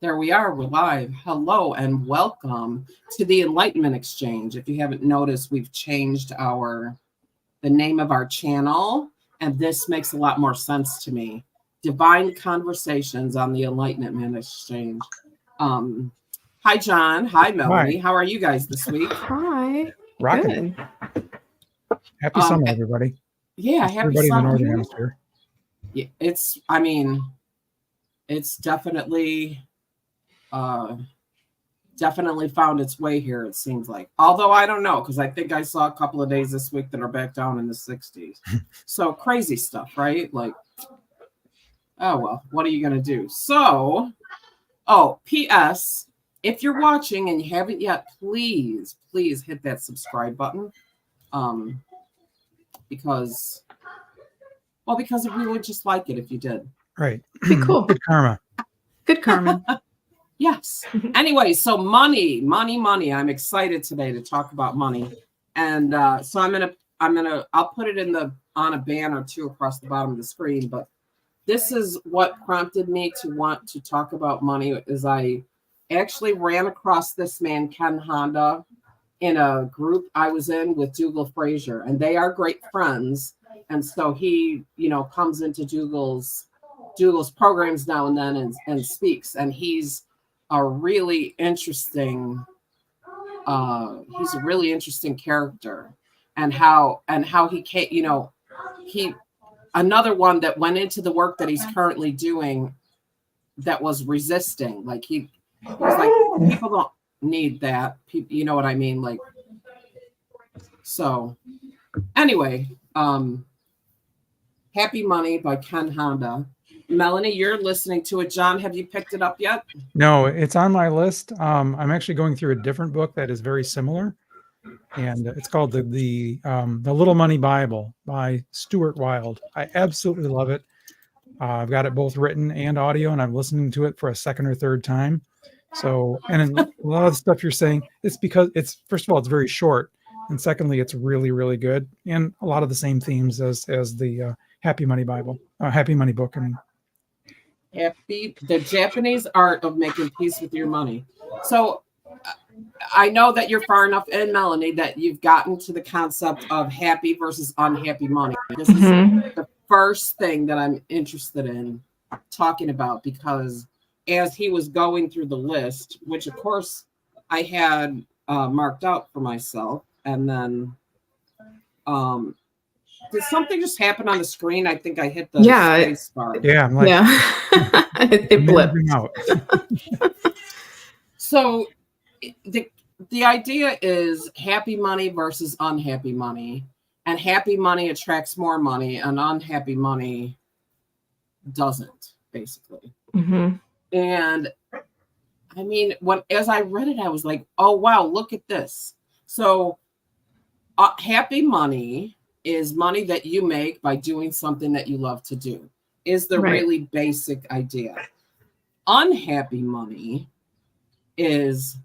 There we are. We're live. Hello and welcome to the Enlightenment Exchange. If you haven't noticed, we've changed the name of our channel, and this makes a lot more sense to me. Divine Conversations on the Enlightenment Exchange. Hi, John. Hi, Melanie. Hi. How are you guys this week? Hi. Rocking. Good. Happy summer, everybody. Yeah, Just happy everybody summer. in the Northern Hemisphere. Yeah, it's definitely found its way here, it seems like. Although I don't know, because I think I saw a couple of days this week that are back down in the 60s. So crazy stuff, right? Like, oh, well, what are you going to do? So, P.S. If you're watching and you haven't yet, please hit that subscribe button. Because we would just like it if you did. Right. Be cool. Good karma. Good karma. Yes. Anyway, so money. I'm excited today to talk about money. And so I'll put it on a banner too across the bottom of the screen. But this is what prompted me to want to talk about money, is I actually ran across this man, Ken Honda, in a group I was in with Dougal Fraser, and they are great friends. And so he, comes into Dougal's programs now and then and speaks. And he's a really interesting character, and how he came, he another one that went into the work that he's currently doing that was resisting. Like he was like, people don't need that. You know what I mean? Like, so anyway, Happy Money by Ken Honda. Melanie, you're listening to it. John, have you picked it up yet? No, it's on my list. I'm actually going through a different book that is very similar, and it's called the Little Money Bible by Stuart Wilde. I absolutely love it. I've got it both written and audio, and I'm listening to it for a second or third time. So, and a lot of the stuff you're saying, it's because first of all, it's very short, and secondly, it's really, really good, and a lot of the same themes as the Happy Money Bible, Happy Money book. I mean. The Japanese art of making peace with your money. So I know that you're far enough in, Melanie, that you've gotten to the concept of happy versus unhappy money. This is the first thing that I'm interested in talking about, because as he was going through the list, which of course I had marked out for myself, and then did something just happen on the screen? I think I hit the space bar. Yeah, I'm like, it blipped out. So the idea is happy money versus unhappy money, and happy money attracts more money, and unhappy money doesn't, basically. Mm-hmm. And I mean, as I read it, I was like, oh wow, look at this. So happy money is money that you make by doing something that you love to do, is the really basic idea. Unhappy money is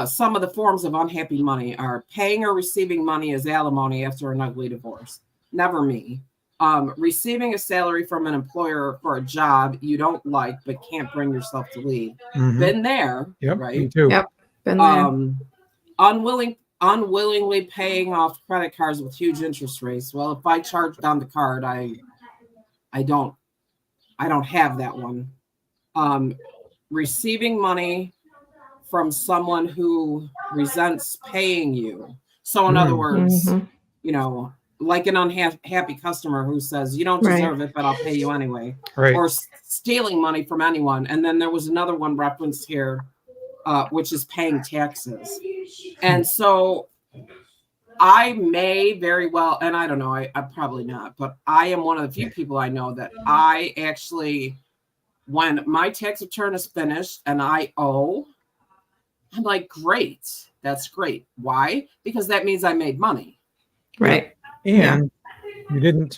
some of the forms of unhappy money are paying or receiving money as alimony after an ugly divorce. Never me. Receiving a salary from an employer for a job you don't like but can't bring yourself to leave. Mm-hmm. Been there, yep, right? Me too. Yep, been there. Unwillingly paying off credit cards with huge interest rates. Well, if I charge down the card, I don't have that one. Receiving money from someone who resents paying you. So in other words, like an unhappy customer who says, you don't deserve it, but I'll pay you anyway. Right. Or stealing money from anyone. And then there was another one referenced here, which is paying taxes. And so I may very well, and I don't know, I'm probably not, but I am one of the few people I know that I actually, when my tax return is finished and I owe, I'm like, great, that's great. Why? Because that means I made money. Right. And you didn't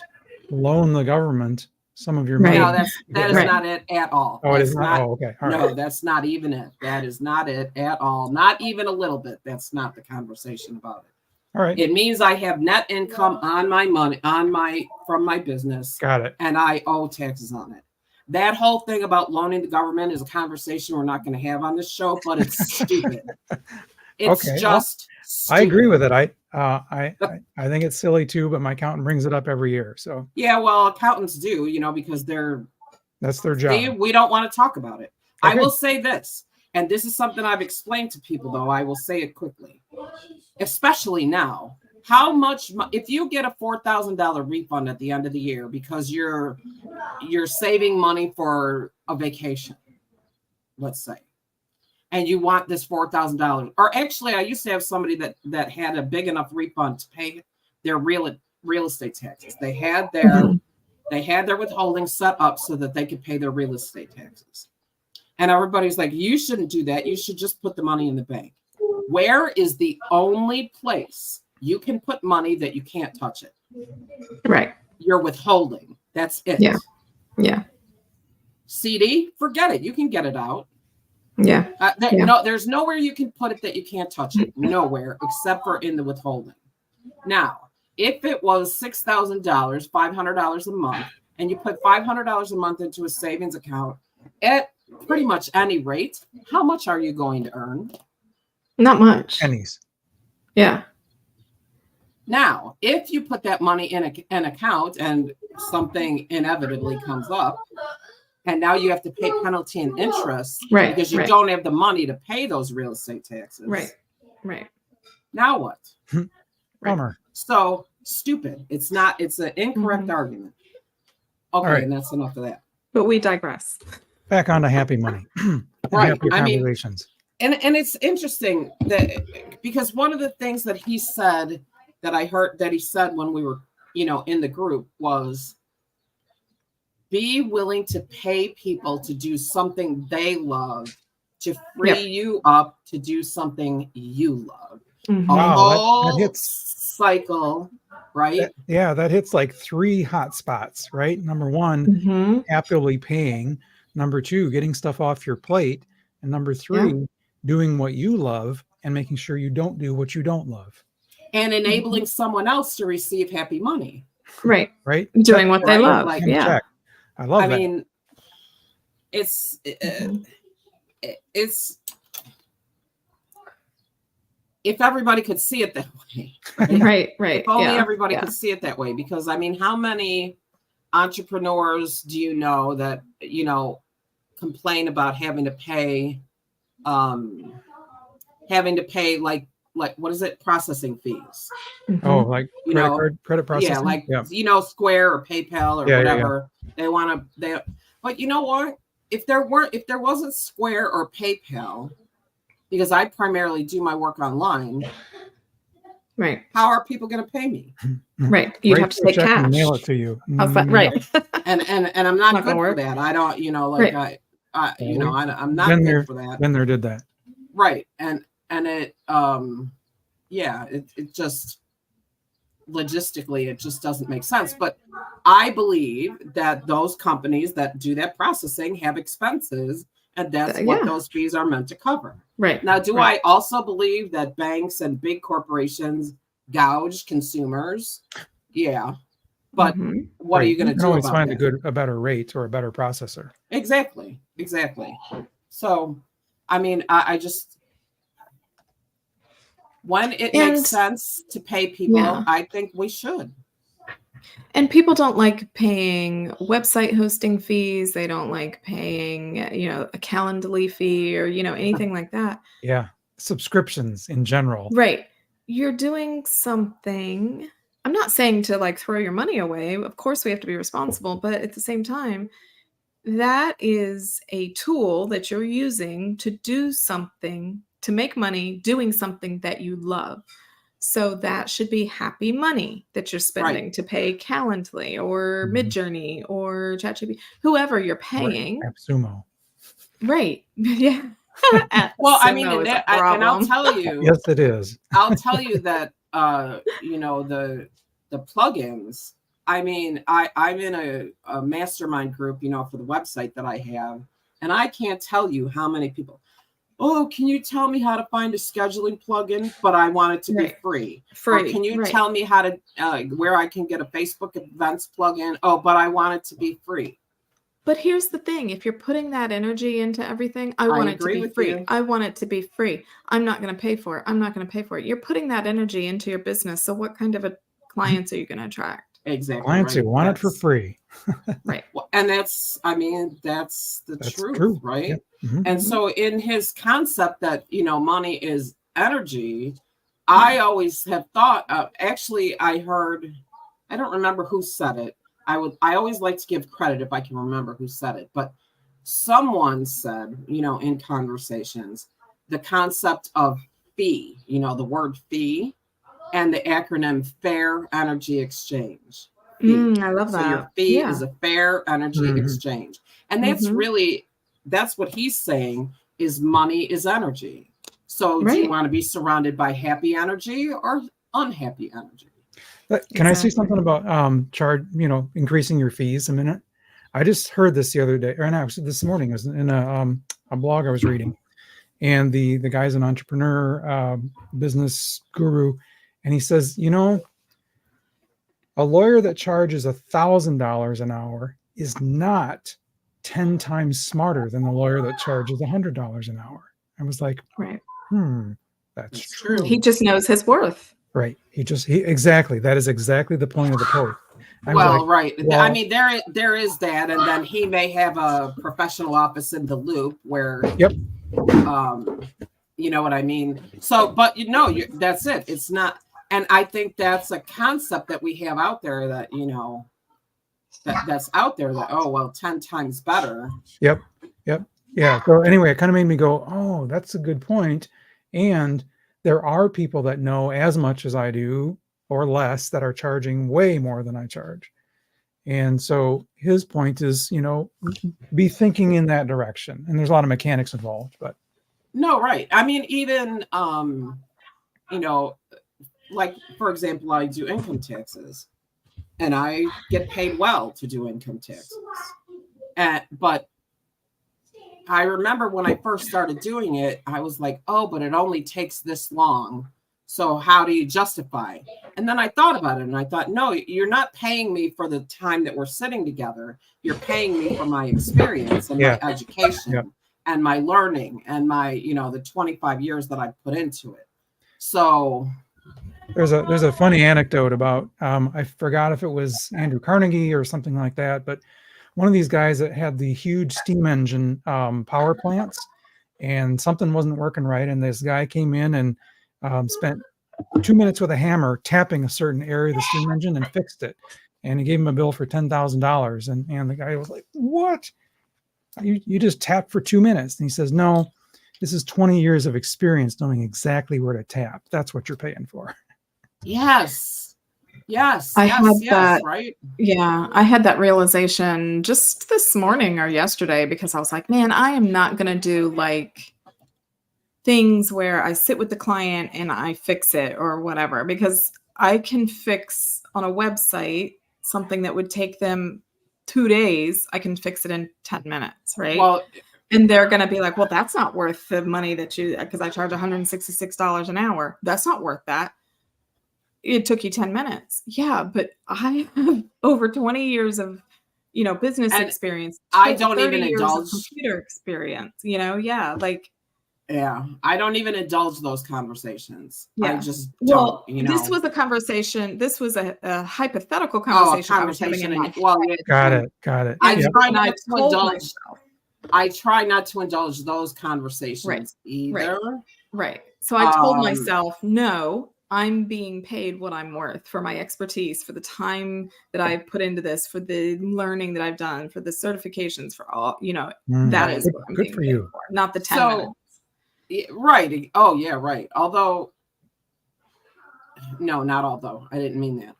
loan the government some of your money. No, that is not it at all. Oh, it is not? Oh, okay. All right. No, that's not even it. That is not it at all. Not even a little bit. That's not the conversation about it. All right. It means I have net income on my money, from my business. Got it. And I owe taxes on it. that whole thing about loaning the government is a conversation we're not going to have on this show, but it's stupid. It's Okay, just I agree stupid. with it. I think it's silly too, but my accountant brings it up every year, so Yeah, well, accountants do, because that's their job. we don't want to talk about it. I Okay. will say this, and this is something I've explained to people, though. I will say it quickly, especially now. How much, if you get a $4,000 refund at the end of the year because you're saving money for a vacation, let's say, and you want this $4,000, or actually, I used to have somebody that had a big enough refund to pay their real estate taxes. They had their withholding set up so that they could pay their real estate taxes. And everybody's like, you shouldn't do that. You should just put the money in the bank. Where is the only place you can put money that you can't touch it? Right. Your withholding. That's it. Yeah. Yeah. CD, forget it. You can get it out. Yeah. No, there's nowhere you can put it that you can't touch it. Nowhere except for in the withholding. Now, if it was $6,000, $500 a month, and you put $500 a month into a savings account at pretty much any rate, how much are you going to earn? Not much. Pennies. Yeah. Now, if you put that money in an account and something inevitably comes up, and now you have to pay penalty and interest because you don't have the money to pay those real estate taxes. Right. Now what? Bummer. So stupid. It's an incorrect argument. Okay, right. and that's enough of that. But we digress. Back on to happy money. Right. Happy I mean, conversations. and it's interesting that because one of the things that he said that I heard that he said when we were, in the group was be willing to pay people to do something they love to free you up to do something you love. Mhm. Wow, that hits cycle, right? That hits like 3 hot spots, right? Number 1, Mhm. happily paying. Number 2, getting stuff off your plate. And number 3, doing what you love and making sure you don't do what you don't love. And enabling someone else to receive happy money. Right. Right? Doing what they love. Like, Yeah. I love that. I mean, it's if everybody could see it that way. Right. If only everybody could see it that way, because I mean, how many entrepreneurs do you know that, complain about having to pay like what is it? Processing fees. Oh, like credit processing? Yeah, like Square or PayPal or whatever. They want to but you know what? If there wasn't Square or PayPal, because I primarily do my work online, right? How are people going to pay me? Right, you have to take cash and mail it to you. Right, and I'm not good for that. I don't, I'm not good for that. Been there, did that. Right, and it, it just logistically it just doesn't make sense. But I believe that those companies that do that processing have expenses, and that's what those fees are meant to cover. Right. Now, do I also believe that banks and big corporations gouge consumers? Yeah. But what are you going to do? You can always find a better rate or a better processor. Exactly. So, I mean, I just, when it makes sense to pay people, I think we should. And people don't like paying website hosting fees. They don't like paying, a Calendly fee or, anything like that. Yeah. Subscriptions in general. Right. You're doing something. I'm not saying to like throw your money away. Of course we have to be responsible, but at the same time, that is a tool that you're using to do something, to make money doing something that you love. So that should be happy money that you're spending to pay Calendly or Midjourney or ChatGPT, whoever you're paying. AppSumo. Right. Yeah. Well, I mean, and I'll tell you. Yes, it is. I'll tell you that, the plugins. I mean, I'm in a mastermind group, for the website that I have, and I can't tell you how many people. Oh, can you tell me how to find a scheduling plugin? But I want it to be free. Or can you tell me how to where I can get a Facebook events plugin? Oh, but I want it to be free. But here's the thing, if you're putting that energy into everything, I want it to agree be with free. you. I want it to be free. I'm not going to pay for it. I'm not going to pay for it. You're putting that energy into your business. So what kind of a clients are you going to attract? Exactly Clients right. who want it for That's- free. Right. Well, and that's, I mean, that's the That's truth, true. right? Yep. Mhm. And Mhm. so in his concept that, money is energy, I always have thought, actually, I heard, I don't remember who said it. I always like to give credit if I can remember who said it, but someone said, in conversations, the concept of fee, the word fee and the acronym fair energy exchange. Fee. I love So your that. fee Yeah. is a fair energy Mhm. exchange. And that's Mhm. really, that's what he's saying is money is energy. So do you Right. want to be surrounded by happy energy or unhappy energy? But can I say Exactly. something about increasing your fees a minute? I just heard this the other day, or no, this morning. It was in a blog I was reading, and the guy's an entrepreneur, business guru, and he says, a lawyer that charges $1,000 an hour is not 10 times smarter than the lawyer that charges $100 an hour. I was like, Right. that's That's true. true. He just knows his worth. Right. Exactly. That is exactly the point of the post. I was Well, like, right. I well- mean, there is that, and then he may have a professional office in the loop where, Yep. You know what I mean. So, but that's it. It's not, and I think that's a concept that we have out there that that's out there that 10 times better. Yep. Yeah. So anyway, it kind of made me go, oh, that's a good point. And there are people that know as much as I do or less that are charging way more than I charge. And so his point is, be thinking in that direction. And there's a lot of mechanics involved, but No, right. I mean, even like for example, I do income taxes and I get paid well to do income taxes. But I remember when I first started doing it, I was like, oh, but it only takes this long. So how do you justify? And then I thought about it and I thought, no, you're not paying me for the time that we're sitting together. You're paying me for my experience and Yeah. my education Yep. and my learning and my, the 25 years that I've put into it. So there's a funny anecdote about, I forgot if it was Andrew Carnegie or something like that, but one of these guys that had the huge steam engine power plants, and something wasn't working right. And this guy came in and spent 2 minutes with a hammer tapping a certain area of the steam engine and fixed it. And he gave him a bill for $10,000. And the guy was like, what? You just tapped for 2 minutes. And he says, no, this is 20 years of experience knowing exactly where to tap. That's what you're paying for. yes, I had that. right. Yeah, I had that realization just this morning or yesterday because I was like, man, I am not going to do like things where I sit with the client and I fix it or whatever, because I can fix on a website something that would take them 2 days. I can fix it in 10 minutes, right? Well, and they're going to be like, well, that's not worth the money that because I charge $166 an hour. That's not worth that. It took you 10 minutes. Yeah, but I have over 20 years of, business And experience. I don't 30 even years of indulge. computer experience, yeah, like. Yeah, I don't even indulge those conversations. I Yeah. just Well, don't, this was a conversation. This was a hypothetical a conversation. I was having in my Got it. I Yep. try and I not to told indulge. myself. I try not to indulge those conversations Right, either. Right. So I told Um, myself, no, I'm being paid what I'm worth for my expertise, for the time that I've put into this, for the learning that I've done, for the certifications, for all, that is what I'm Good being for paid you. for, not the 10 So- minutes. Yeah, right. Oh, yeah, right. Although, no, not although. I didn't mean that.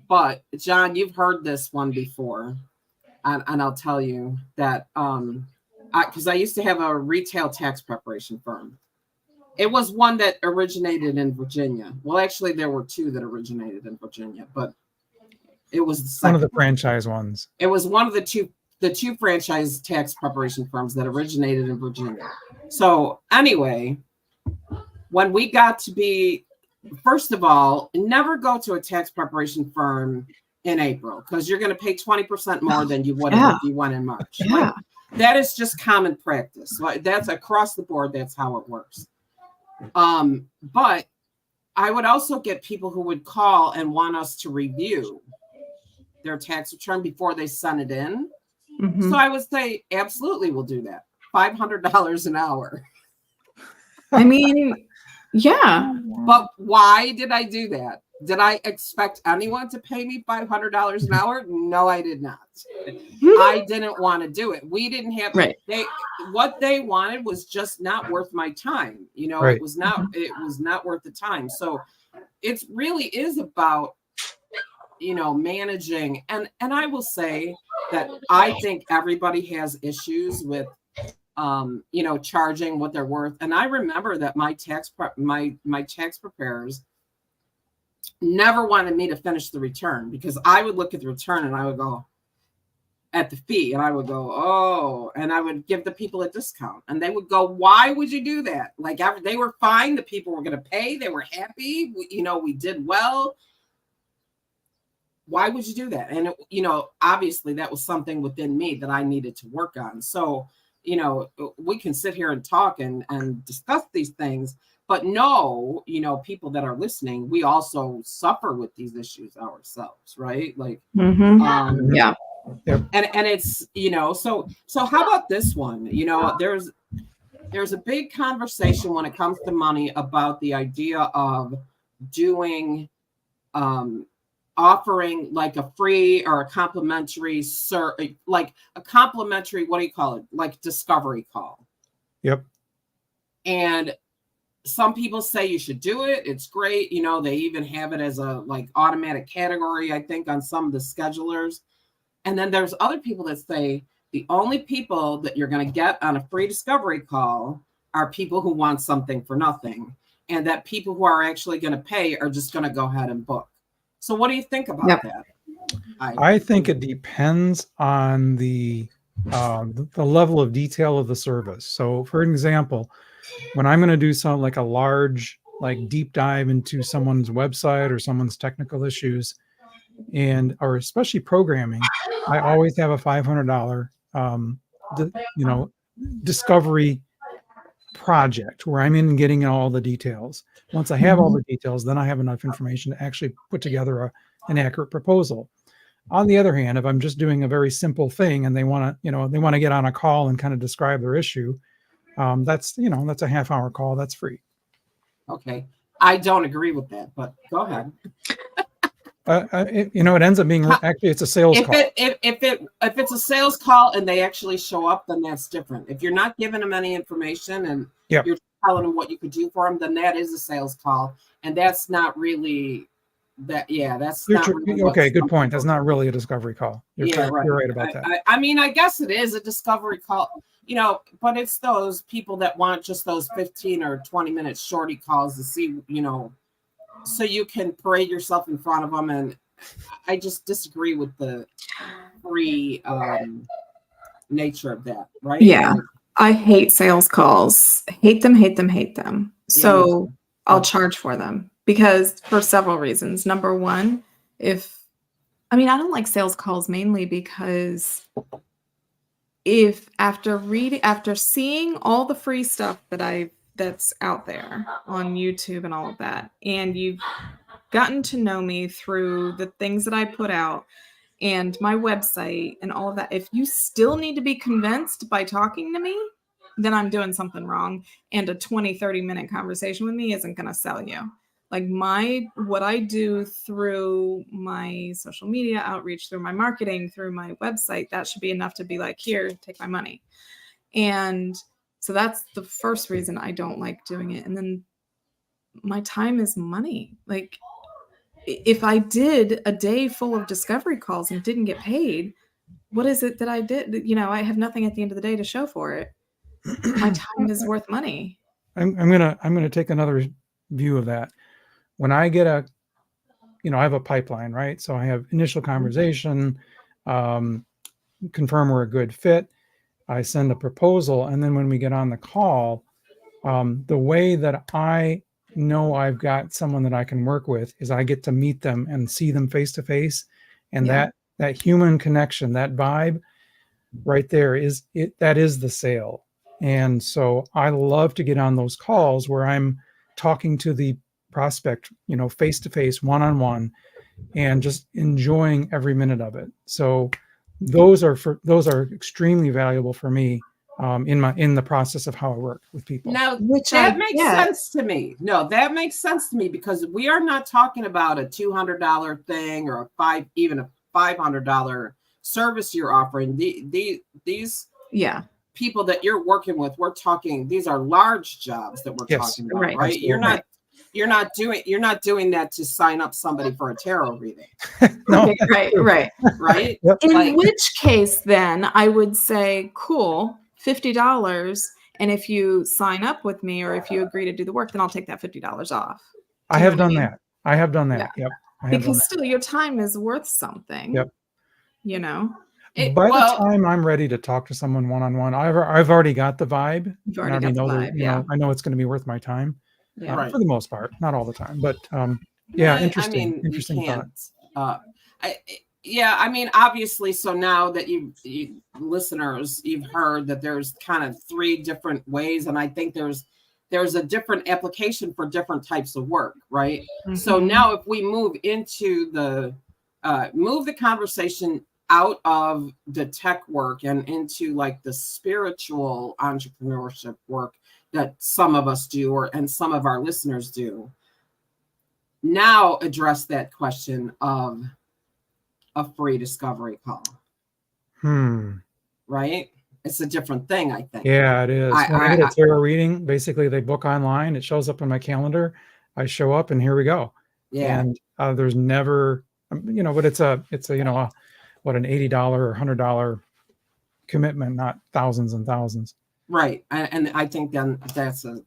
But John, you've heard this one before, and I'll tell you that because I used to have a retail tax preparation firm. It was one that originated in Virginia. Well, actually, there were two that originated in Virginia, but it was the second One of the franchise ones. It was one of the two franchise tax preparation firms that originated in Virginia. So anyway, when we got to be, first of all, never go to a tax preparation firm in April because you're going to pay 20% more than you would Yeah. have if you went in March. Yeah. Like, that is just common practice. Like, that's across the board. That's how it works. But I would also get people who would call and want us to review their tax return before they send it in. Mhm. So I would say, absolutely, we'll do that. $500 an hour. I mean, yeah. But why did I do that? Did I expect anyone to pay me $500 an hour? No, I did not. I didn't want to do it. We didn't have Right. what they wanted was just not worth my time. You know, Right. it was not worth the time. So it really is about, you know, managing. And I will say that I think everybody has issues with you know, charging what they're worth. And I remember that my tax preparers never wanted me to finish the return because I would look at the return and I would go at the fee and I would go, oh, and I would give the people a discount and they would go, why would you do that? Like, they were fine. The people were going to pay. They were happy. You know, we did well. Why would you do that? And, you know, obviously that was something within me that I needed to work on. So, you know, we can sit here and talk and discuss these things, but no, you know, people that are listening, we also suffer with these issues ourselves, right? Like, Mhm. Yeah. and it's, you know, so how about this one? You know, there's a big conversation when it comes to money about the idea of doing, offering like a free or a complimentary, like a complimentary, what do you call it? Like discovery call. Yep. And some people say you should do it. It's great. You know, they even have it as a like automatic category, I think, on some of the schedulers. And then there's other people that say the only people that you're going to get on a free discovery call are people who want something for nothing. And that people who are actually going to pay are just going to go ahead and book. So what do you think about that? I think it depends on the level of detail of the service. So for example, when I'm going to do something like a large, like deep dive into someone's website or someone's technical issues or especially programming, I always have a $500, you know, discovery project where I'm in getting all the details. Once I have all the details, then I have enough information to actually put together an accurate proposal. On the other hand, if I'm just doing a very simple thing and they want to, you know, they want to get on a call and kind of describe their issue, that's, you know, that's a half-hour call. That's free. Okay. I don't agree with that, but go ahead. You know, it ends up being actually it's a sales call. If it's a sales call and they actually show up, then that's different. If you're not giving them any information and you're telling them what you could do for them, then that is a sales call, and that's not really that. Yeah, that's not really okay. Good point. That's not really a discovery call. You're right about that. I mean, I guess it is a discovery call, you know, but it's those people that want just those 15 or 20 minute shorty calls to see, you know, so you can parade yourself in front of them. And I just disagree with the free nature of that, right? Yeah. I hate sales calls. Hate them, hate them, hate them. So I'll charge for them because for several reasons. Number one, I don't like sales calls mainly because after seeing all the free stuff that's out there on YouTube and all of that, and you've gotten to know me through the things that I put out and my website and all of that, if you still need to be convinced by talking to me, then I'm doing something wrong. And a 20-30 minute conversation with me isn't going to sell you. Like what I do through my social media outreach, through my marketing, through my website, that should be enough to be like, here, take my money. And so that's the first reason I don't like doing it. And then my time is money. Like if I did a day full of discovery calls and didn't get paid, what is it that I did? You know, I have nothing at the end of the day to show for it. My time is worth money. I'm gonna take another view of that. When I get I have a pipeline, right? So I have initial conversation, confirm we're a good fit. I send a proposal, and then when we get on the call, the way that I know I've got someone that I can work with is I get to meet them and see them face to face And Yeah. that human connection, that vibe right there is it. That is the sale. And so I love to get on those calls where I'm talking to the prospect, face to face, one on one, and just enjoying every minute of it. So those are extremely valuable for me in the process of how I work with people. Now Which that I makes get. sense to me. No, that makes sense to me because we are not talking about a $200 thing or even a $500 service you're offering. These Yeah. people that you're working with, we're talking, these are large jobs that we're Yes, talking about, right. right? You're Absolutely. not doing that to sign up somebody for a tarot reading, No, Okay, right. right? Yep. In Like- which case, then I would say, cool, $50. And if you sign up with me or if you agree to do the work, then I'll take that $50 off. I you know have what I done mean? that. I have done that. Yeah. Yep. I have done Because that. still, your time is worth something. Yep. You know, By the time I'm ready to talk to someone one-on-one, I've already got the vibe. you've And I already got the know that, vibe. Yeah. I know it's going to be worth my time. Yeah. Right. For the most part, not all the time, but yeah, interesting. I mean, Interesting you thought. can't. I mean, obviously. So now that you listeners, you've heard that there's kind of 3 different ways, and I think there's a different application for different types of work, right? So Mhm. now, if we move into move the conversation out of the tech work and into like the spiritual entrepreneurship work that some of us do, and some of our listeners do. Now address that question of a free discovery call. Right? It's a different thing, I think. Yeah, it is. When I get a tarot reading, basically they book online. It shows up on my calendar. I show up and here we go. Yeah. And there's never, but it's a what, an $80 or $100 commitment, not thousands and thousands. Right. And I think then that's an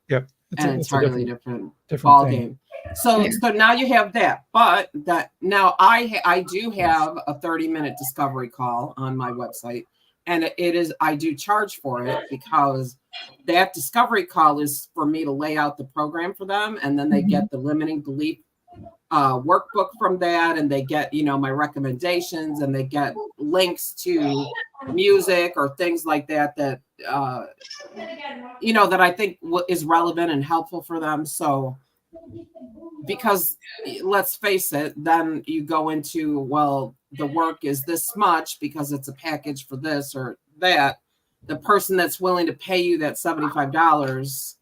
entirely different ball thing. game. So now you have that, but that now I do have a 30-minute discovery call on my website, and I do charge for it because that discovery call is for me to lay out the program for them, and then they get the limiting belief workbook from that, and they get my recommendations, and they get links to music or things like that that I think is relevant and helpful for them. So because let's face it, then you go into, well, the work is this much because it's a package for this or that. The person that's willing to pay you that $75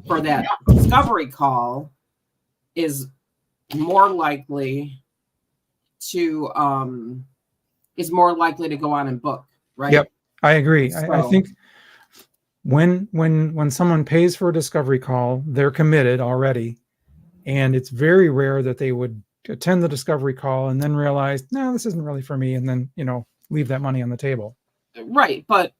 for that discovery call is more likely to go on and book, right? Yep, I agree. So, I think when someone pays for a discovery call, they're committed already. And it's very rare that they would attend the discovery call and then realize, no, this isn't really for me, and then leave that money on the table. Right, but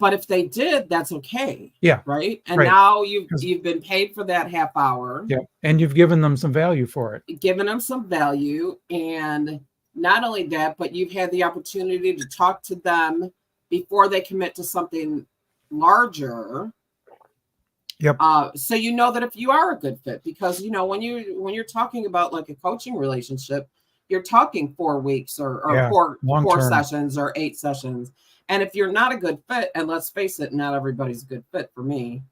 if they did, that's okay. Yeah. Right. And right. Now you've been paid for that half hour. Yeah. And you've given them some value for it. Given them some value. And not only that, but you've had the opportunity to talk to them before they commit to something larger. Yep. So that if you are a good fit, because when you're talking about like a coaching relationship, you're talking 4 weeks or four sessions or 8 sessions. And if you're not a good fit, and let's face it, not everybody's a good fit for me,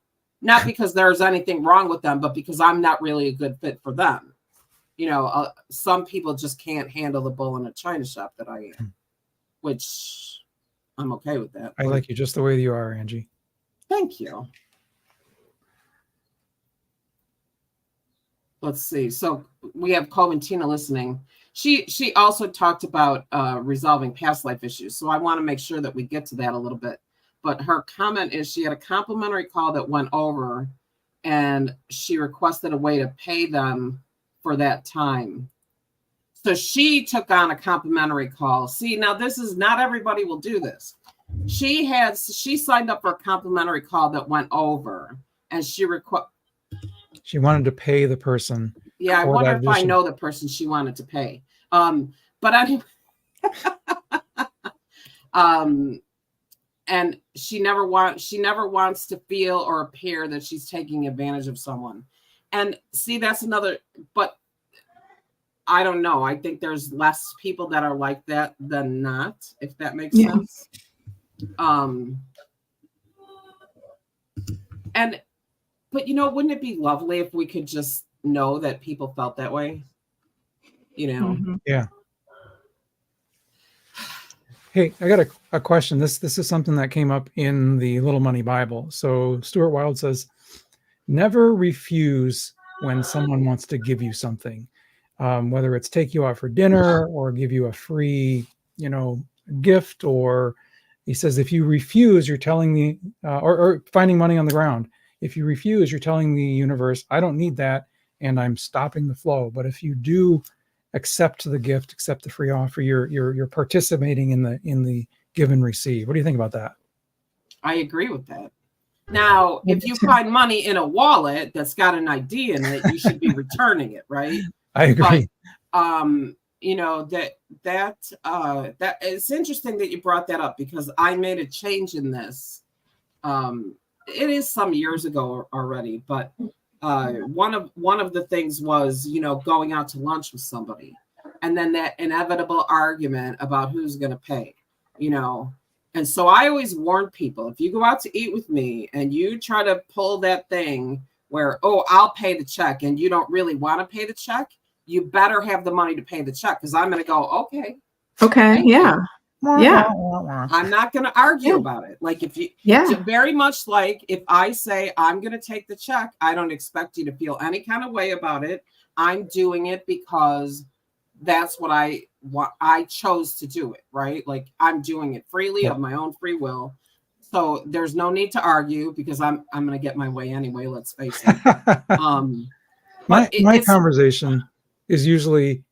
not because there's anything wrong with them, but because I'm not really a good fit for them. Some people just can't handle the bull in a china shop that I am, which I'm okay with that. I like you just the way you are, Angie. Thank you. Let's see. So we have Coventina listening. She also talked about resolving past life issues. So I want to make sure that we get to that a little bit. But her comment is she had a complimentary call that went over, and she requested a way to pay them for that time. So she took on a complimentary call. See, now this is not everybody will do this. She signed up for a complimentary call that went over, and she wanted to pay the person. Yeah, I wonder if I know the person she wanted to pay. But anyway, and she never wants to feel or appear that she's taking advantage of someone. And see, that's another. But I don't know. I think there's less people that are like that than not, if that makes Yeah. sense. And but wouldn't it be lovely if we could just know that people felt that way? Mhm. Yeah. Hey, I got a question. This is something that came up in the Little Money Bible. So Stuart Wilde says, never refuse when someone wants to give you something, whether it's take you out for dinner or give you a free, gift, or he says, if you refuse, you're telling the, or finding money on the ground. If you refuse, you're telling the universe, I don't need that, and I'm stopping the flow. But if you do accept the gift, accept the free offer, you're participating in the give and receive. What do you think about that? I agree with that. Now, if you find money in a wallet that's got an ID in it, you should be returning it, right? I agree. But that it's interesting that you brought that up, because I made a change in this. It is some years ago already, but one of the things was, going out to lunch with somebody, and then that inevitable argument about who's going to pay, And so I always warn people, if you go out to eat with me and you try to pull that thing where, oh, I'll pay the check, and you don't really want to pay the check, you better have the money to pay the check, because I'm going to go, okay. Yeah. Yeah. I'm not going to argue about it. Like very much like if I say I'm going to take the check, I don't expect you to feel any kind of way about it. I'm doing it because that's what I chose to do it, right? Like I'm doing it freely of my own free will. So there's no need to argue, because I'm going to get my way anyway. Let's face it. My conversation is usually,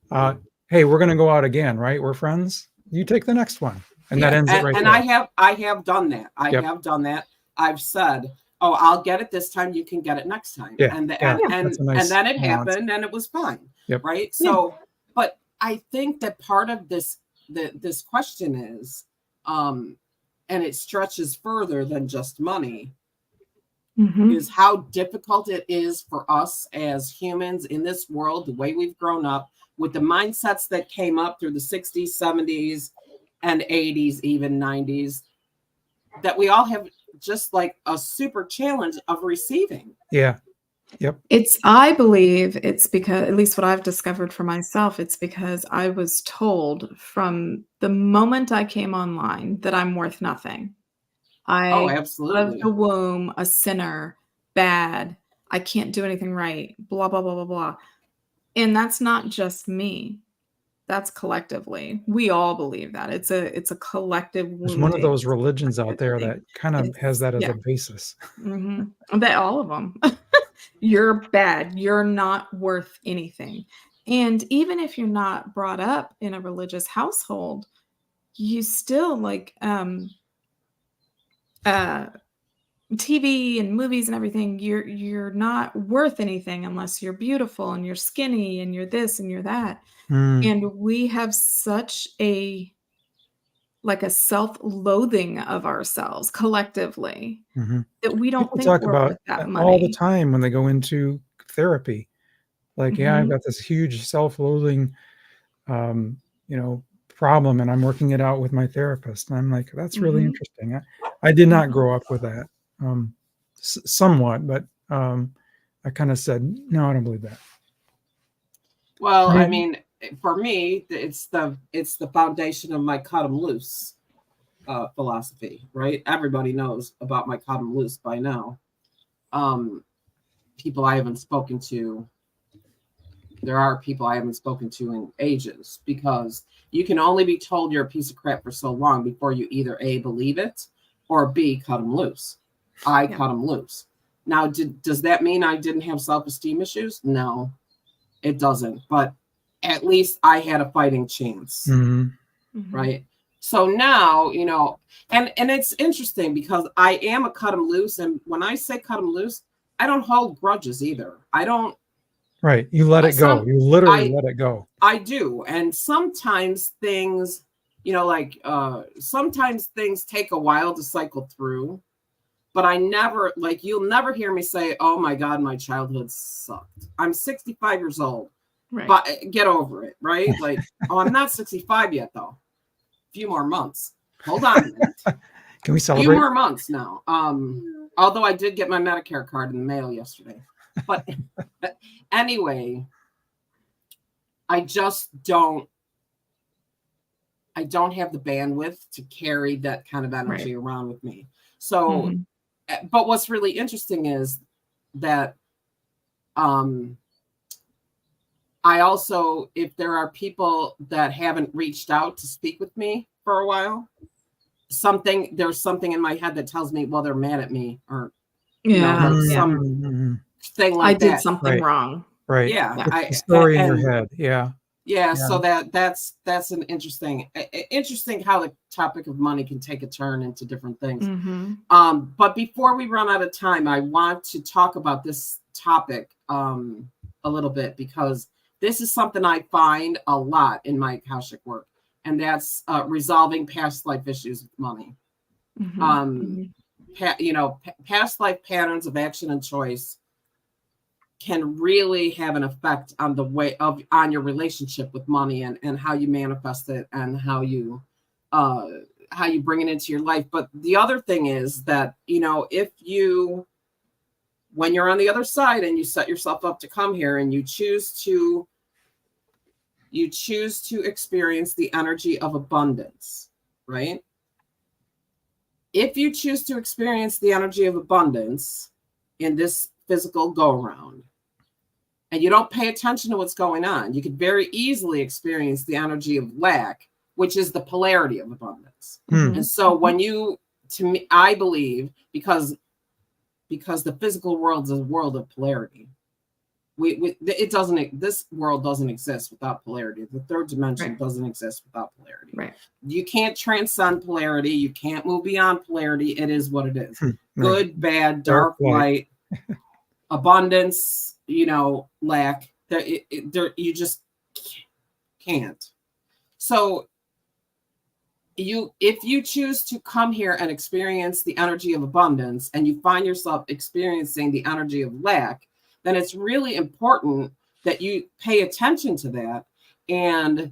hey, we're going to go out again, right? We're friends. You take the next one, and that ends it right and there. I have done that. I have done that. I've said, oh, I'll get it this time. You can get it next time. And then it happened, and it was fine. Yep. Right. So, but I think that part of this question is, and it stretches further than just money, is how difficult it is for us as humans in this world, the way we've grown up, with the mindsets that came up through the 60s, 70s, and 80s, even 90s, that we all have just like a super challenge of receiving. Yeah. Yep. I believe it's because, at least what I've discovered for myself, it's because I was told from the moment I came online that I'm worth nothing. Absolutely. Out of the womb, a sinner, bad, I can't do anything right, blah, blah, blah, blah, blah. And that's not just me. That's collectively. We all believe that. It's a collective wounding. There's one of those religions out there that kind of has that as a basis. That all of them. You're bad. You're not worth anything. And even if you're not brought up in a religious household, you still like TV and movies and everything, you're not worth anything unless you're beautiful and you're skinny and you're this and you're that. And we have such a self-loathing of ourselves collectively that we don't think talk we're about worth that money all the time when they go into therapy. Like, I've got this huge self-loathing problem, and I'm working it out with my therapist. And I'm like, that's really interesting. I did not grow up with that. Somewhat, but I kind of said, no, I don't believe that. Well, I mean, for me, it's the foundation of my cut 'em loose philosophy, right? Everybody knows about my cut 'em loose by now. People I haven't spoken to. There are people I haven't spoken to in ages, because you can only be told you're a piece of crap for so long before you either A, believe it, or B, cut 'em loose. I cut 'em loose. Now, does that mean I didn't have self-esteem issues? No, it doesn't. But at least I had a fighting chance, right? So now, and it's interesting because I am a cut 'em loose. And when I say cut 'em loose, I don't hold grudges either. I don't. Right. You let it go. You literally let it go. I do. And sometimes things, sometimes things take a while to cycle through. But I never, you'll never hear me say, oh my God, my childhood sucked. I'm 65 years old. Right. But get over it, right? Like, oh, I'm not 65 yet, though. A few more months. Hold on a minute. Can we Few celebrate? more months now. Although I did get my Medicare card in the mail yesterday. But anyway, I don't have the bandwidth to carry that kind of energy around with me. So, but what's really interesting is that I also, if there are people that haven't reached out to speak with me for a while, there's something in my head that tells me, well, they're mad at me, or some thing like that. I did something wrong. Right. Yeah. The story in your head. Yeah. Yeah. So that's an interesting how the topic of money can take a turn into different things. But before we run out of time, I want to talk about this topic a little bit, because this is something I find a lot in my Akashic work, and that's resolving past life issues with money. Past life patterns of action and choice can really have an effect on on your relationship with money, and how you manifest it, and how you bring it into your life. But the other thing is that, when you're on the other side and you set yourself up to come here and you choose to experience the energy of abundance, right? If you choose to experience the energy of abundance in this physical go-around, and you don't pay attention to what's going on, you could very easily experience the energy of lack, which is the polarity of abundance. And so I believe, because the physical world is a world of polarity. This world doesn't exist without polarity. The third dimension doesn't exist without polarity. Right. You can't transcend polarity. You can't move beyond polarity. It is what it is. Good, bad, dark, light, abundance, lack. You just can't. So if you choose to come here and experience the energy of abundance, and you find yourself experiencing the energy of lack, then it's really important that you pay attention to that and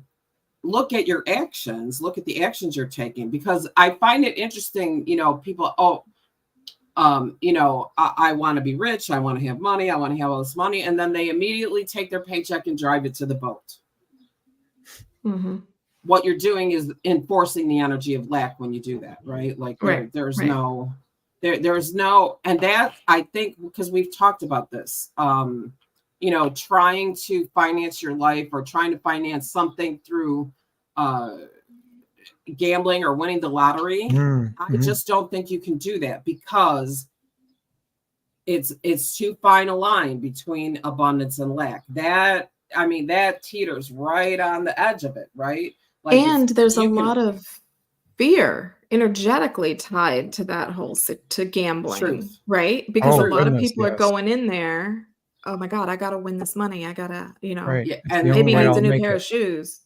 look at your actions, look at the actions you're taking. Because I find it interesting, people, I want to be rich, I want to have money, I want to have all this money, and then they immediately take their paycheck and drive it to the boat. What you're doing is enforcing the energy of lack when you do that, right? Like there's no, and that, I think, because we've talked about this, trying to finance your life, or trying to finance something through gambling or winning the lottery. I just don't think you can do that, because it's too fine a line between abundance and lack. That teeters right on the edge of it, right? Like, and there's a lot of fear energetically tied to that whole to gambling, right? Because a lot of people are going in there, oh my God, I gotta win this money, I gotta, and maybe needs a new pair of shoes.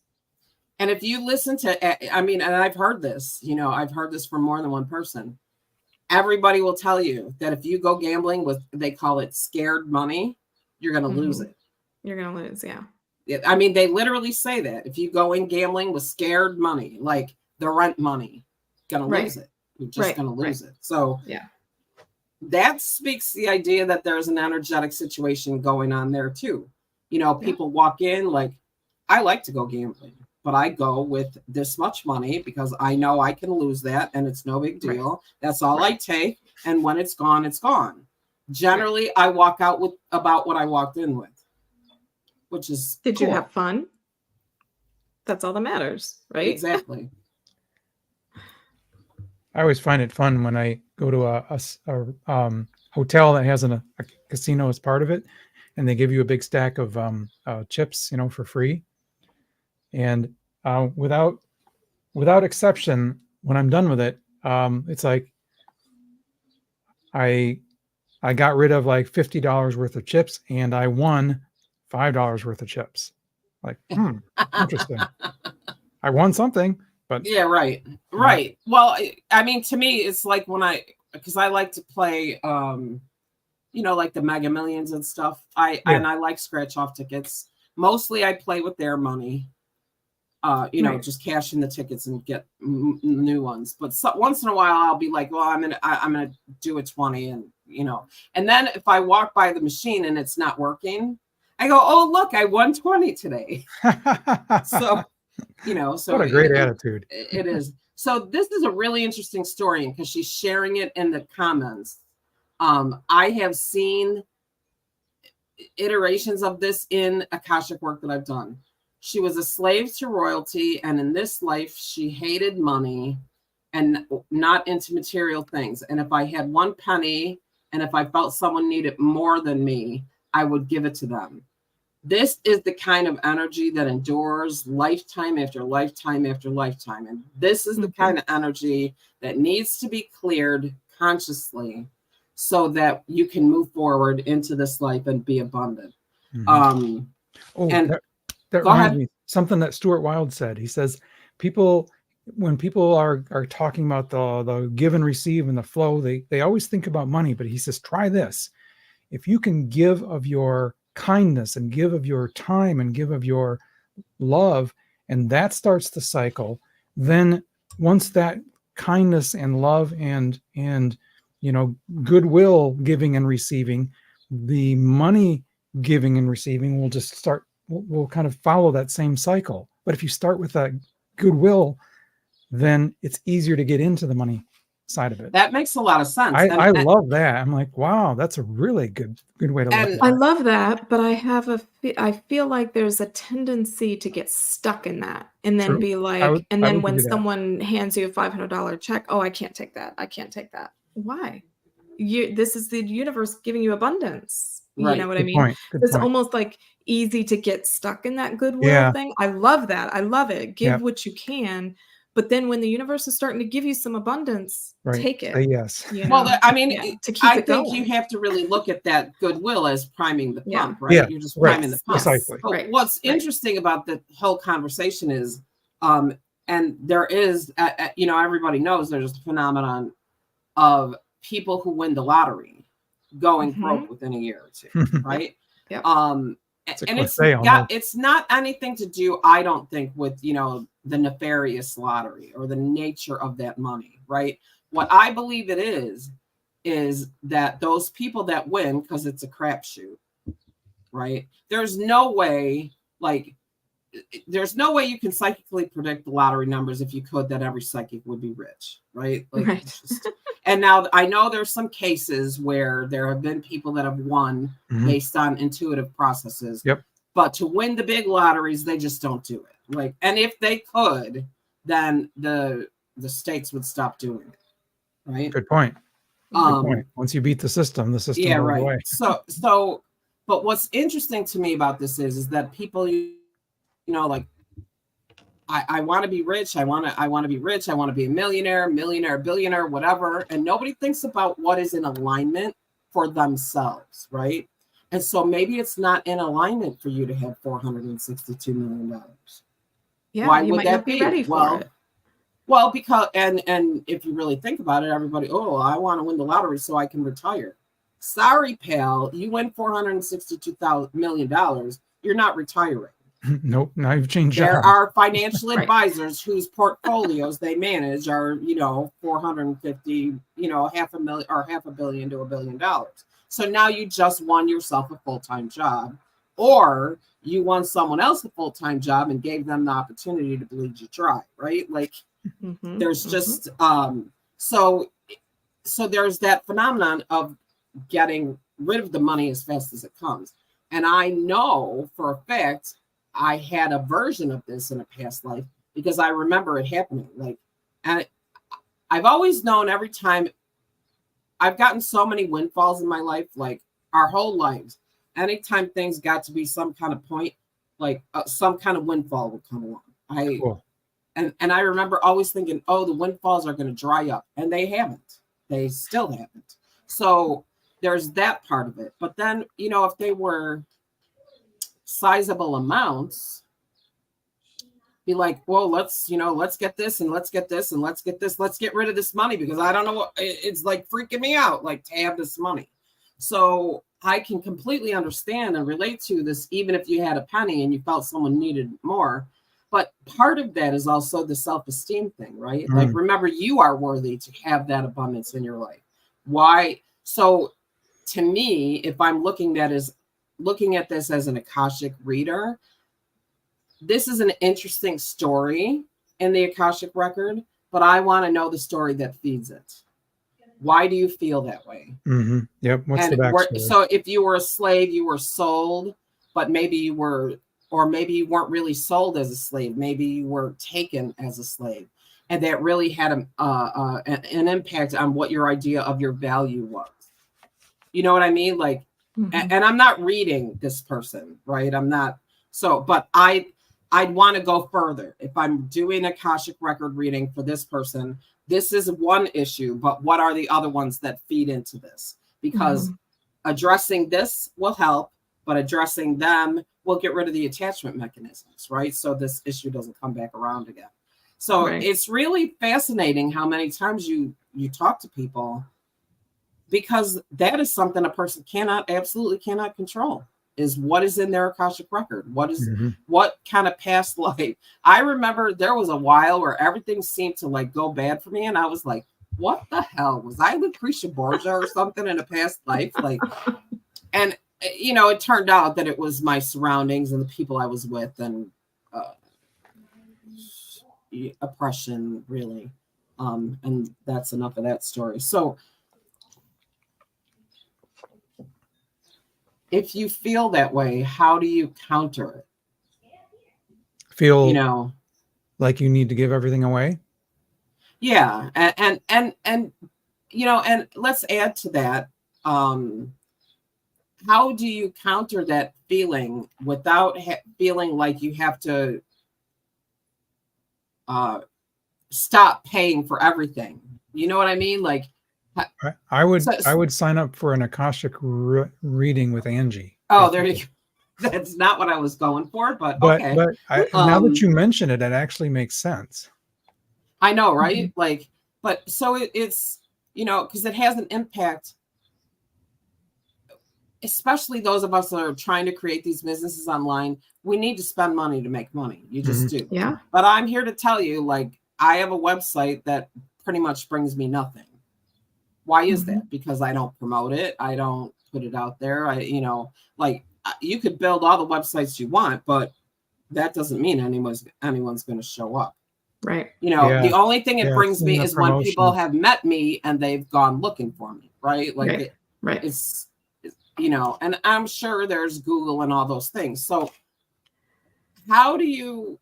And if you listen to, and I've heard this, I've heard this from more than one person. Everybody will tell you that if you go gambling with, they call it scared money, you're going to lose it. You're going to lose, yeah. They literally say that if you go in gambling with scared money, like the rent money, going to lose it. You're just going to lose it. So that speaks the idea that there's an energetic situation going on there too. People walk in like, I like to go gambling, but I go with this much money because I know I can lose that and it's no big deal. That's all I take. And when it's gone, it's gone. Generally, I walk out with about what I walked in with, which is Did you have fun? That's all that matters, right? Exactly. I always find it fun when I go to a hotel that has a casino as part of it, and they give you a big stack of chips, for free. And without exception, when I'm done with it, it's like I got rid of like $50 worth of chips, and I won $5 worth of chips. Like, interesting. I won something, but yeah, right. Well, to me, it's like because I like to play, like the Mega Millions and stuff. And I like scratch off tickets. Mostly I play with their money. Right. Just cash in the tickets and get new ones. But once in a while, I'll be like, well, I'm gonna do a 20, and and then if I walk by the machine and it's not working, I go, oh look, I won 20 today. So so what a great attitude. it is. So this is a really interesting story because she's sharing it in the comments. I have seen iterations of this in Akashic work that I've done. She was a slave to royalty, and in this life, she hated money and not into material things. And if I had one penny, and if I felt someone needed more than me, I would give it to them. This is the kind of energy that endures lifetime after lifetime after lifetime. And this is the kind of energy that needs to be cleared consciously so that you can move forward into this life and be abundant. Mm-hmm. That reminds me something that Stuart Wilde said. He says when people are talking about the give and receive and the flow, they always think about money, but he says, try this. If you can give of your kindness and give of your time and give of your love, and that starts the cycle, then once that kindness and love and goodwill giving and receiving, the money giving and receiving will just start, will kind of follow that same cycle. But if you start with that goodwill, then it's easier to get into the money side of it. That makes a lot of sense. I love that. I'm like, wow, that's a really good way to look at it. I love that, but I feel like there's a tendency to get stuck in that and then be like, when someone hands you a $500 check, oh, I can't take that. I can't take that. Why? This is the universe giving you abundance. Right. You know what I mean? It's almost like easy to get stuck in that goodwill thing. I love that. I love it. Give what you can. But then when the universe is starting to give you some abundance, take it. Yes. Well, I mean, I think you have to really look at that goodwill as priming the pump, right? Yeah. You're just priming the pump. Precisely. But what's interesting about the whole conversation is, and there is, everybody knows there's a phenomenon of people who win the lottery going broke within a year or two, right? Yep. And it's not anything to do, I don't think, with the nefarious lottery or the nature of that money, right? What I believe it is that those people that win, because it's a crapshoot, right? There's no way you can psychically predict the lottery numbers. If you could, that every psychic would be rich, right? And now I know there's some cases where there have been people that have won based on intuitive processes. Yep. But to win the big lotteries, they just don't do it. And if they could, then the states would stop doing it. Right. Good point. Good point. Once you beat the system goes away. So, but what's interesting to me about this is that people, I want to be rich. I want to be rich. I want to be a millionaire, billionaire, whatever. And nobody thinks about what is in alignment for themselves, right? And so maybe it's not in alignment for you to have $462 million. Yeah, why you would might that not be ready for it? Well, because and if you really think about it, everybody, I want to win the lottery so I can retire. Sorry, pal, you win $462 million. You're not retiring. Nope, now you've changed. There are financial advisors whose portfolios they manage are, 450, half a million or $500 million to $1 billion. So now you just won yourself a full-time job, or you won someone else a full-time job and gave them the opportunity to bleed you dry, right? There's just so there's that phenomenon of getting rid of the money as fast as it comes. And I know for a fact I had a version of this in a past life because I remember it happening. And I've always known every time I've gotten so many windfalls in my life, our whole lives, anytime things got to be some kind of point, some kind of windfall would come along. And I remember always thinking, the windfalls are going to dry up, and they haven't. They still haven't. So there's that part of it. But then, if they were sizable amounts, be like, well, let's get this and let's get this and let's get this. Let's get rid of this money because I don't know what it's freaking me out, to have this money. So I can completely understand and relate to this, even if you had a penny and you felt someone needed more. But part of that is also the self-esteem thing, right? Like, remember, you are worthy to have that abundance in your life. Why? So to me, if I'm looking at this as an Akashic reader, this is an interesting story in the Akashic record, but I want to know the story that feeds it. Why do you feel that way? Yep. What's the backstory? So if you were a slave, you were sold, but maybe you were, or maybe you weren't really sold as a slave. Maybe you were taken as a slave, and that really had an impact on what your idea of your value was. You know what I mean? Like, and I'm not reading this person, right? I'm not. So, but I'd want to go further. If I'm doing Akashic record reading for this person, this is one issue, but what are the other ones that feed into this? Because addressing this will help, but addressing them will get rid of the attachment mechanisms, right? So this issue doesn't come back around again. So it's really fascinating how many times you talk to people, because that is something a person absolutely cannot control, is what is in their Akashic record. What kind of past life. I remember there was a while where everything seemed to like go bad for me. And I was like, what the hell? Was I Lucretia Borgia or something in a past life? Like, and you know, it turned out that it was my surroundings and the people I was with, and oppression, really. And that's enough of that story. So if you feel that way, how do you counter it? Feel, you know, like you need to give everything away? Yeah. And you know, and let's add to that. How do you counter that feeling without feeling like you have to stop paying for everything? You know what I mean? Like, I would sign up for an Akashic reading with Angie. Oh, there you go. That's not what I was going for, but okay. But now that you mention it, it actually makes sense. I know, right? Like, but so it's, you know, because it has an impact, especially those of us that are trying to create these businesses online. We need to spend money to make money. You just do. Yeah. But I'm here to tell you, like, I have a website that pretty much brings me nothing. Why is that? Because I don't promote it. I don't put it out there. You know, like, you could build all the websites you want, but that doesn't mean anyone's going to show up. Right. You know, the only thing it brings me is when people have met me and they've gone looking for me. Right. Like, it's, you know, and I'm sure there's Google and all those things. So how do you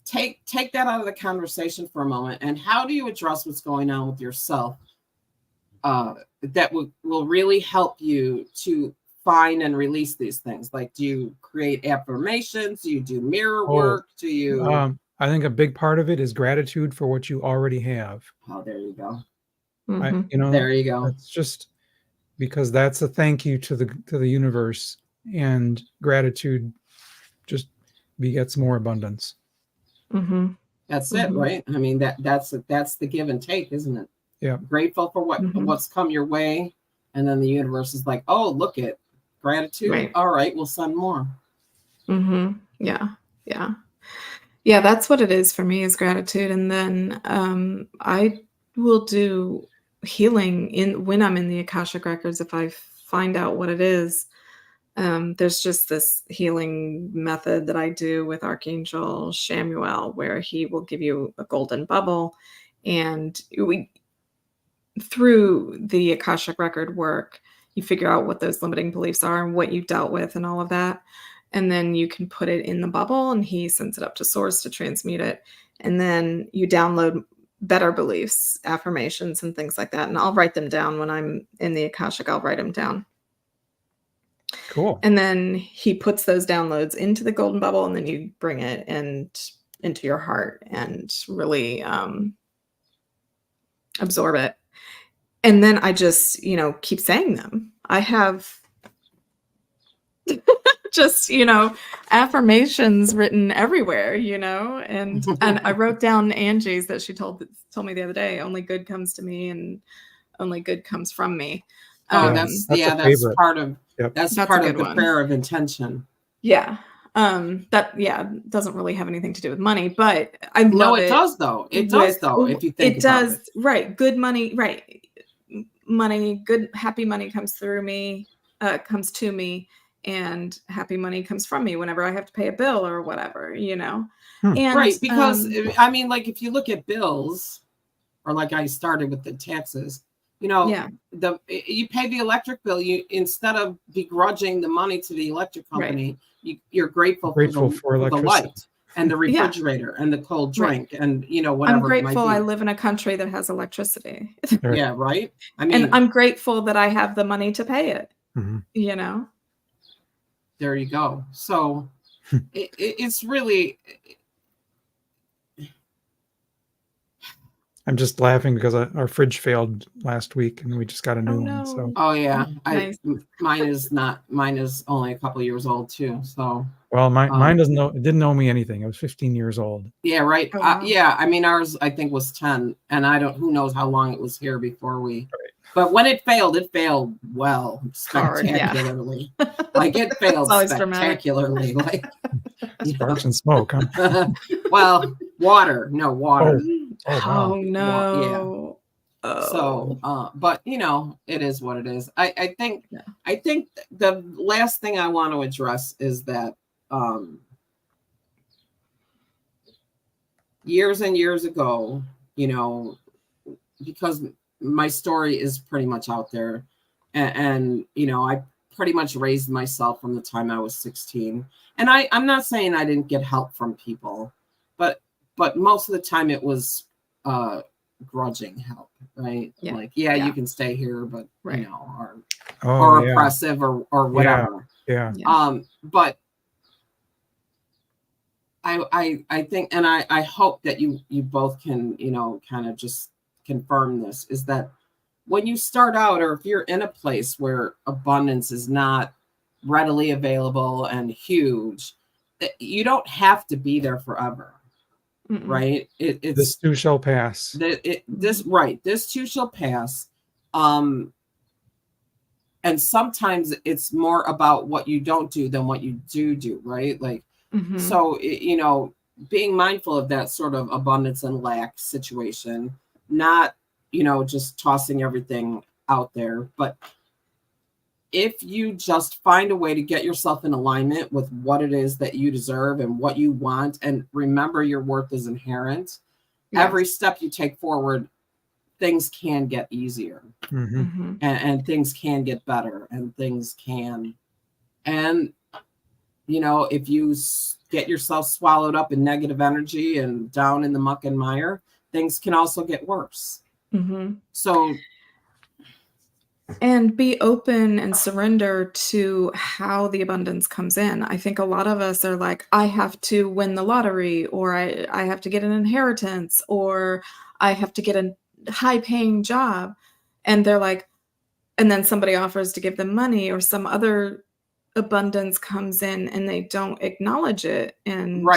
take that out of the conversation for a moment, and how do you address what's going on with yourself that will really help you to find and release these things? Like, do you create affirmations? Do you do mirror work? Do you I think a big part of it is gratitude for what you already have. Oh, there you go. You know, there you go. It's just because that's a thank you to the universe, and gratitude just begets more abundance. That's it, right? I mean, that's the give and take, isn't it? Yeah. Grateful for what's come your way, and then the universe is like, oh, look at gratitude. Right. All right, we'll send more. Yeah. That's what it is for me, is gratitude. And then I will do healing when I'm in the Akashic records. If I find out what it is, there's just this healing method that I do with Archangel Shamuel, where he will give you a golden bubble, and through the Akashic record work, you figure out what those limiting beliefs are and what you dealt with and all of that. And then you can put it in the bubble, and he sends it up to source to transmute it. And then you download better beliefs, affirmations, and things like that. And I'll write them down when I'm in the Akashic. I'll write them down. Cool. And then he puts those downloads into the golden bubble, and then you bring it into your heart and really absorb it. And then I just, keep saying them. I have just, affirmations written everywhere, and I wrote down Angie's that she told me the other day. Only good comes to me, and only good comes from me. Oh, that's a that's favorite. part of Yep. that's That's a part of good the one. prayer of intention. Yeah. That doesn't really have anything to do with money, but I love No, it. it does though. It does though. If you think it about does, it. right? Good money, right? Money, good, happy money comes through me, comes to me, and happy money comes from me whenever I have to pay a bill or whatever, And Right, because I mean, like if you look at bills, or like I started with the taxes, yeah, you pay the electric bill. You, instead of begrudging the money to the electric company, you're grateful for the electricity. light and the refrigerator and the cold drink and whatever. I'm grateful it might I be. live in a country that has electricity. Right. Yeah, right. I mean, And I'm grateful that I have the money to pay it. Mhm. There you go. So it's really. I'm just laughing because our fridge failed last week and we just got a new one. So, Oh yeah, Nice. Mine is only a couple years old too. So well, mine didn't know me anything. I was 15 years old. yeah, right. Oh, wow. Yeah, I mean ours I think was 10, and who knows how long it was here before we. But when it failed well, spectacularly. Like it failed spectacularly. Like sparks and smoke. Huh? Well, water, no water. Oh no. Yeah. So, but it is what it is. I think the last thing I want to address is that years and years ago, because my story is pretty much out there, and I pretty much raised myself from the time I was 16. And I'm not saying I didn't get help from people, but most of the time it was grudging help, right? Yeah. Like, you can stay here, but or oppressive or whatever. Yeah. But I think, and I hope that you both can, kind of just confirm this, is that when you start out, or if you're in a place where abundance is not readily available and huge, you don't have to be there forever. Right? It's this too shall pass. This too shall pass. And sometimes it's more about what you don't do than what you do, right? Like, so, being mindful of that sort of abundance and lack situation, not, just tossing everything out there, but if you just find a way to get yourself in alignment with what it is that you deserve and what you want, and remember your worth is inherent, every step you take forward, things can get easier, and things can get better, and things can, and if you get yourself swallowed up in negative energy and down in the muck and mire, things can also get worse. So, and be open and surrender to how the abundance comes in. I think a lot of us are like, I have to win the lottery, or I have to get an inheritance, or I have to get a high-paying job. And they're like, and then somebody offers to give them money, or some other abundance comes in, and they don't acknowledge it and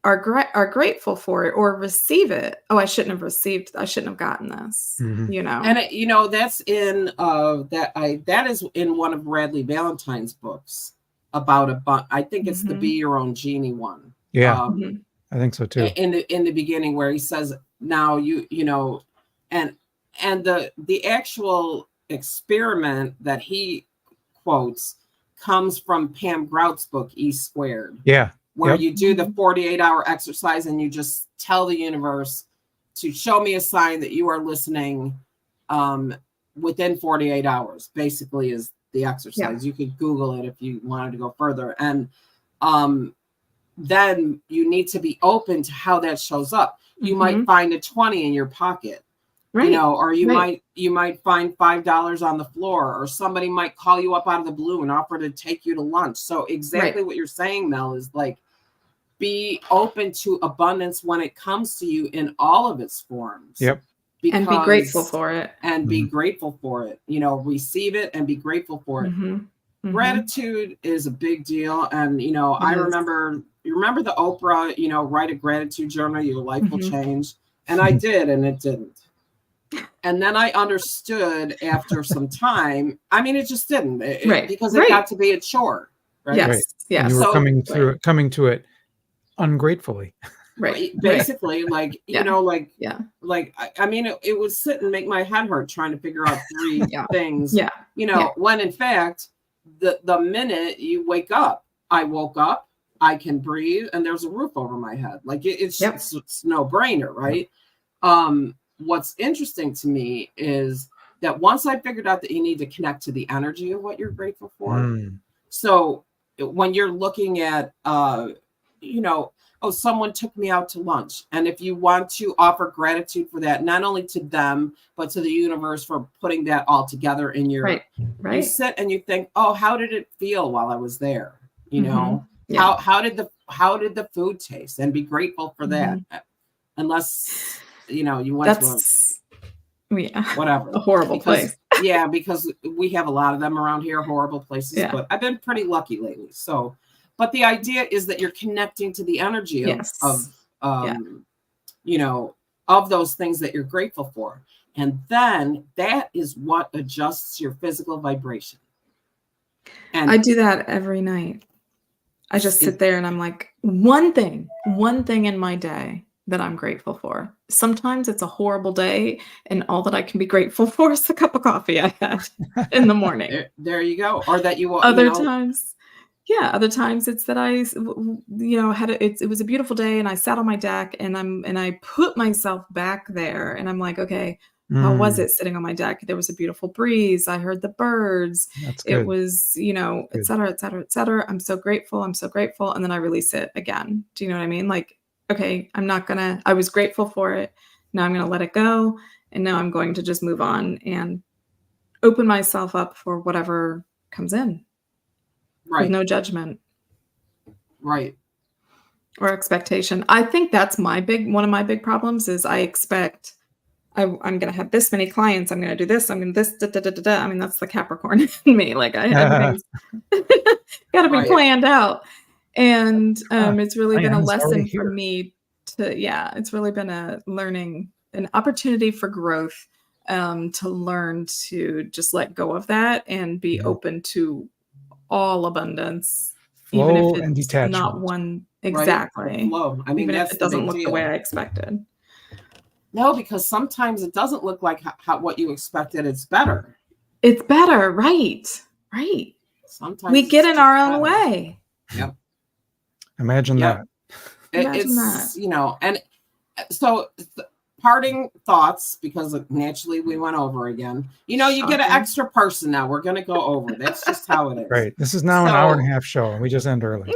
are grateful for it or receive it. Oh, I shouldn't have gotten this. And that's in that is in one of Radley Valentine's books about I think it's the Be Your Own Genie one. Yeah. I think so too. In the beginning, where he says, now and the actual experiment that he quotes comes from Pam Grout's book E Squared. Yeah. Where you do the 48-hour exercise and you just tell the universe to show me a sign that you are listening within 48 hours, basically, is the exercise. You could Google it if you wanted to go further. And then you need to be open to how that shows up. You might find a 20 in your pocket, or you might find $5 on the floor, or somebody might call you up out of the blue and offer to take you to lunch. So exactly what you're saying, Mel, is like, be open to abundance when it comes to you in all of its forms. Yep. And be grateful for it. And be grateful for it. Receive it and be grateful for it. Mhm. Gratitude is a big deal. And, you know, I It is. remember, you remember the Oprah, you know, write a gratitude journal, your life will Mhm. change. And I did, and it didn't. And then I understood after some time, I mean, it just didn't, Right. because it Right. got to be a chore, right? Yes. Right. Yes. And you were So- coming to it ungratefully. right. Right. Basically, like, Yeah. you know, like, Yeah. like, I mean, it would sit and make my head hurt trying to figure out three Yeah. things, Yeah. you know, Yeah. when in fact, the minute you wake up, I woke up, I can breathe, and there's a roof over my head. Like it's Yep. it's no brainer, right? What's interesting to me is that once I figured out that you need to connect to the energy of what you're grateful for. Mm. So when you're looking at, you know, oh, someone took me out to lunch. And if you want to offer gratitude for that, not only to them, but to the universe for putting that all together in your, Right. you Right. sit and you think, oh, how did it feel while I was there? You know, Yeah. how did the food taste? And be grateful for that. Unless, you know, you went to That's yeah. whatever. A horrible Because- place. Yeah, because we have a lot of them around here, horrible places, Yeah. but I've been pretty lucky lately. So, but the idea is that you're connecting to the energy of, Yes. you know, of those things that you're grateful for. And then that is what adjusts your physical vibration. And I do that every night. I just sit there and I'm like, one thing in my day that I'm grateful for. Sometimes it's a horrible day, and all that I can be grateful for is the cup of coffee I had in the morning. there you go. Or that you Other you know, times, other times it's that I, you know, it was a beautiful day, and I sat on my deck, and I put myself back there, and I'm like, okay, how was Mm. it sitting on my deck? There was a beautiful breeze. I heard the birds. That's It good. was, you know, et Good. cetera, et cetera, et cetera. I'm so grateful. I'm so grateful. And then I release it again. Do you know what I mean? Like, okay, I was grateful for it. Now I'm going to let it go. And now I'm going to just move on and open myself up for whatever comes in with right, no judgment right. or expectation. I think that's one of my big problems is I expect I'm going to have this many clients. I'm going to do this. I'm going to this. Da, da, da, da, da. I mean, that's the Capricorn in me. Like everything's got to be Right. planned out. And it's really been a Plan's already lesson for here. me it's really been an opportunity for growth, to learn to just let go of that and be Yeah. open to all abundance, Flow even if and it's detachment. not one Right? exactly. Flow. I mean, Even that's if it the doesn't big look deal. the way I expected. No, because sometimes it doesn't look like how what you expected. It's better. It's better, right? Right. Sometimes We get it's in our just own better. way. Imagine Yep. that. Imagine It's, you know, and so parting thoughts, because naturally we went over again. You know, you get an Shocking. extra person now. We're going to go over. That's just how it is. Right. This is now an hour and a So- half show, and we just end early.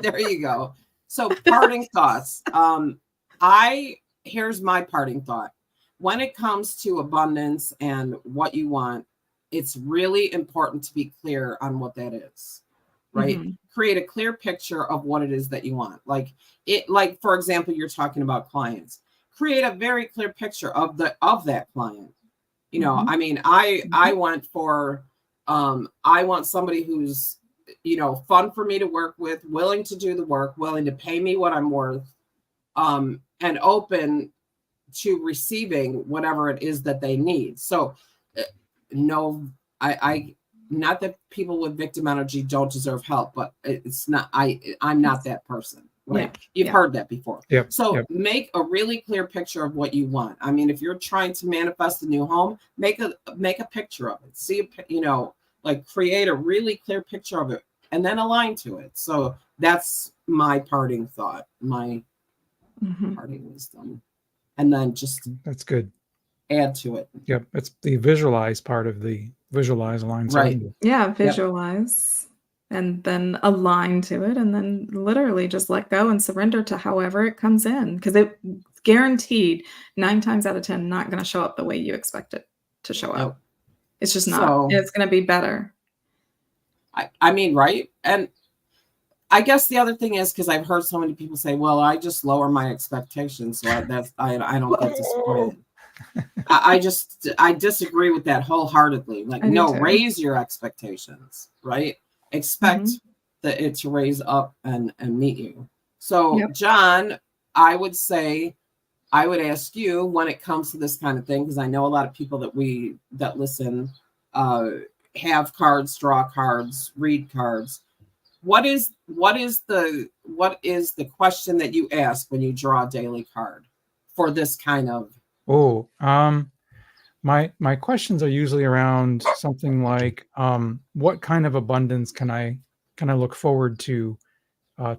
There you go. So parting thoughts. Here's my parting thought. When it comes to abundance and what you want, it's really important to be clear on what that is, right? Mhm. Create a clear picture of what it is that you want. Like for example, you're talking about clients. Create a very clear picture of that client. You know, Mhm. I mean, I went for, I want somebody who's, you know, fun for me to work with, willing to do the work, willing to pay me what I'm worth, and open to receiving whatever it is that they need. So, no, I not that people with victim energy don't deserve help, but it's not. I'm not that person. Right? Yeah, You've yeah. heard that before. Yep. So yep. make a really clear picture of what you want. I mean, if you're trying to manifest a new home, make a picture of it. See, you know, like create a really clear picture of it, and then align to it. So that's my parting thought, my Mhm. parting wisdom, and then just That's good. add to it. Yep. It's the visualize part of the visualize, align, Right. surrender. Yeah, visualize and then align to it, and then literally just let go and surrender to however it comes in, because it's guaranteed 9 times out of 10 not going to show up the way you expect it to show up. Nope. It's just not. So- And it's going to be better. I mean, right? And I guess the other thing is, because I've heard so many people say, "Well, I just lower my expectations, so I don't get disappointed." I disagree with that wholeheartedly. Like, I do no, too. raise your expectations, right? Expect Mhm. that it to raise up and meet you. So, Yep. John, I would say, I would ask you when it comes to this kind of thing, because I know a lot of people that listen have cards, draw cards, read cards. What is the question that you ask when you draw a daily card for this kind of? Oh, my questions are usually around something like, what kind of abundance can I look forward to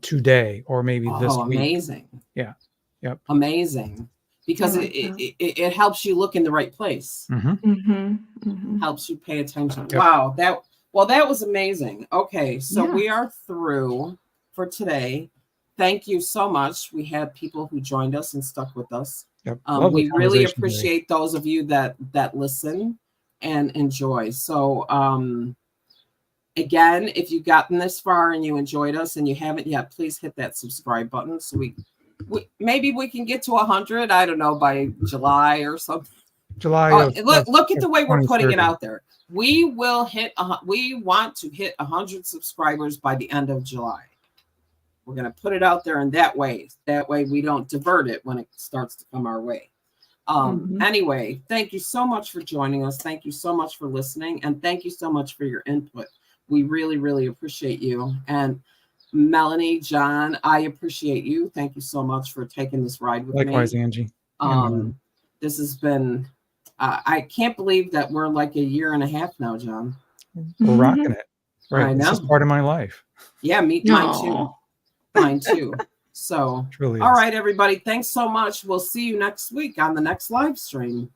today or maybe this Oh, week? amazing. Yeah. Yep. Amazing. Because I like that. it helps you look in the right place. Hmm. Mhm. Mhm. Helps you pay attention. Yep. Wow, that was amazing. Okay, so Yeah. we are through for today. Thank you so much. We had people who joined us and stuck with us. Yep. Lovely We really conversation today. appreciate those of you that listen and enjoy. So again, if you've gotten this far and you enjoyed us and you haven't yet, please hit that subscribe button so we maybe we can get to 100. I don't know, by July or something. July of Look at the way we're putting it 2030. out there. We will hit. We want to hit 100 subscribers by the end of July. We're going to put it out there in that way. That way we don't divert it when it starts to come our way. Mhm. Anyway, thank you so much for joining us. Thank you so much for listening, and thank you so much for your input. We really, really appreciate you. And Melanie, John, I appreciate you. Thank you so much for taking this ride with Likewise, me. Angie. And Melanie. This has been. I can't believe that we're like a year and a half now, John. We're rocking it. Right. I This is know. part of my life. Yeah, mine too. Aw. Mine too. So, Truly all is. right, everybody. Thanks so much. We'll see you next week on the next live stream.